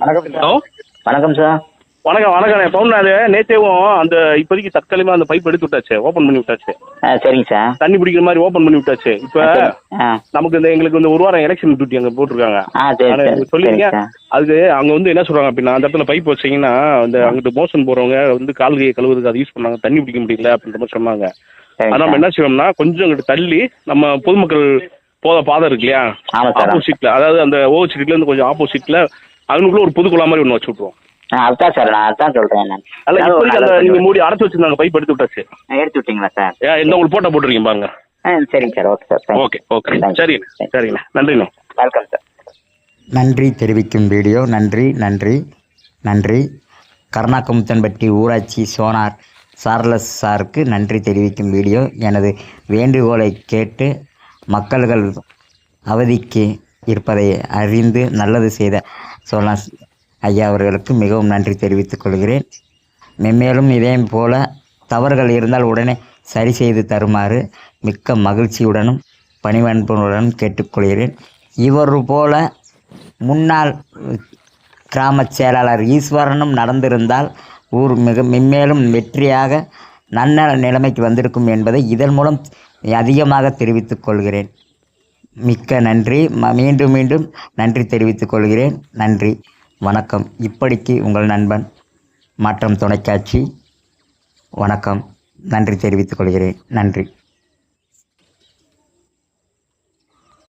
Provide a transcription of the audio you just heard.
வணக்கம் hello, sir. வணக்கம் sir. வணக்கம் பவுன். நேற்றேவும் அந்த இப்போதைக்கு தற்காலிகமாக அந்த பைப் எடுத்து விட்டாச்சு, ஓப்பன் பண்ணி விட்டாச்சு. சரிங்க சார். தண்ணி பிடிக்கிற மாதிரி ஓப்பன் பண்ணி விட்டாச்சு. இப்போ சரி. நமக்கு எங்களுக்கு ஒரு வாரம் எலெக்ஷன் டியூட்டி அங்கே போட்டிருக்காங்க. சரி சொல்லிருங்க. சார். அதுக்கு அவங்க என்ன சொல்றாங்க அப்படின்னா, அந்த இடத்துல பைப் வச்சிங்கன்னா அந்த அங்கிட்டு மோஷன் போறவங்க கால் கையை கழுவுறதுக்கு அதை யூஸ் பண்ணாங்க, தண்ணி பிடிக்க முடியல அப்படின்ற மாதிரி சொன்னாங்க. சரிங்க நம்ம சார். என்ன செய்வோம்னா, கொஞ்சம் அங்கிட்டு தள்ளி நம்ம பொதுமக்கள் போத பாதை இருக்கு இல்லையா, ஆமாம் சார். ஆப்போசிட்ல, அதாவது அந்த ஓவர்சிட்டில இருந்து கொஞ்சம் ஆப்போசிட்ல அதுக்குள்ள ஒரு பொது குழா மாதிரி ஒன்று வச்சு விட்டுருவோம். அதுதான் சார், நான் அதான் சொல்கிறேன். நான் அல்ல, இப்போதைக்கு அந்த நீங்க மூடி அடைச்சு வச்சிருந்தாங்க, பைப் எடுத்து விட்டாச்சு. எடுத்து விட்டீங்களா சார்? இந்த உங்களுக்கு போட்டோ போட்டிருக்கீங்க பாருங்க. சரிங்க sir. Okay sir. Okay okay, சரிண்ணே சரிண்ணே, நன்றிண்ணே. Welcome sir. நன்றி தெரிவிக்கும் வீடியோ. நன்றி நன்றி நன்றி. கருணாக்குமுத்தன்பட்டி ஊராட்சி சோனார் சார்லஸ் சாருக்கு நன்றி தெரிவிக்கும் வீடியோ. எனது வேண்டுகோளை கேட்டு மக்கள்கள் அவதிக்கு இருப்பதை அறிந்து நல்லது செய்த சோனார் ஐயா அவர்களுக்கு மிகவும் நன்றி தெரிவித்துக் கொள்கிறேன். மென்மேலும் இதே போல தவறுகள் இருந்தால் உடனே சரி செய்து தருமாறு மிக்க மகிழ்ச்சியுடனும் பணிவன்புடனும் கேட்டுக்கொள்கிறேன். இவர் போல முன்னாள் கிராம செயலாளர் ஈஸ்வரனும் நடந்திருந்தால் ஊர் மென்மேலும் வெற்றியாக நல்ல நிலைமைக்கு வந்திருக்கும் என்பதை இதன் மூலம் அதிகமாக தெரிவித்துக் கொள்கிறேன். மிக்க நன்றி. மீண்டும் மீண்டும் நன்றி தெரிவித்துக் கொள்கிறேன். நன்றி, வணக்கம். இப்படிக்கு உங்கள் நண்பன் மாற்றம் தொலைக்காட்சி. வணக்கம், நன்றி தெரிவித்துக் கொள்கிறேன். நன்றி.